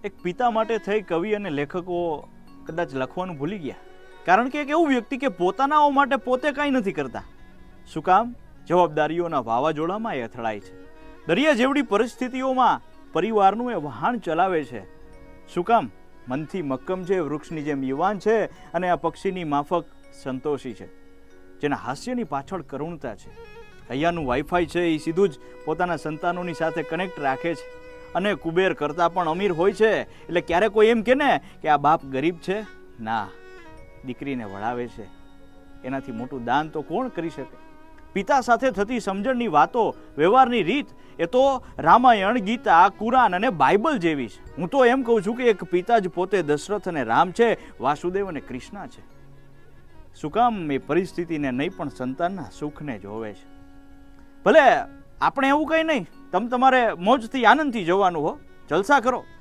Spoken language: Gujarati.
એક પિતા માટે થઈ કવિ અને લેખકો કદાચ લખવાનું ભૂલી ગયા, કારણ કે એક એવું વ્યક્તિ કે પોતાનાઓ માટે પોતે કાંઈ નથી કરતા. શું કામ? જવાબદારીઓના વાવાઝોડામાં એ અથડાય છે. દરિયા જેવડી પરિસ્થિતિઓમાં પરિવારનું એ વહાણ ચલાવે છે. શું કામ? મનથી મક્કમ છે, વૃક્ષની જેમ યુવાન છે, અને આ પક્ષીની માફક સંતોષી છે, જેના હાસ્યની પાછળ કરુણતા છે. અહીંયાનું વાઈફાઈ છે એ સીધું જ પોતાના સંતાનોની સાથે કનેક્ટ રાખે છે, અને કુબેર કરતાં પણ અમીર હોય છે. એટલે ક્યારે કોઈ એમ કે ને કે આ બાપ ગરીબ છે, ના, દીકરીને વળાવે છે. એનાથી મોટું દાન તો કોણ કરી શકે? પિતા સાથે થતી સમજણની વાતો, વ્યવહારની રીત એ તો રામાયણ, ગીતા, કુરાન અને બાઇબલ જેવી છે. હું તો એમ કહું છું કે એક પિતા જ પોતે દશરથ અને રામ છે, વાસુદેવ અને કૃષ્ણ છે. શું કામ? એ પરિસ્થિતિને નહીં પણ સંતાનના સુખને જોવે છે. ભલે આપણે એવું કંઈ નહીં, તમારે મોજથી આનંદથી જવાનું હો, જલસા કરો,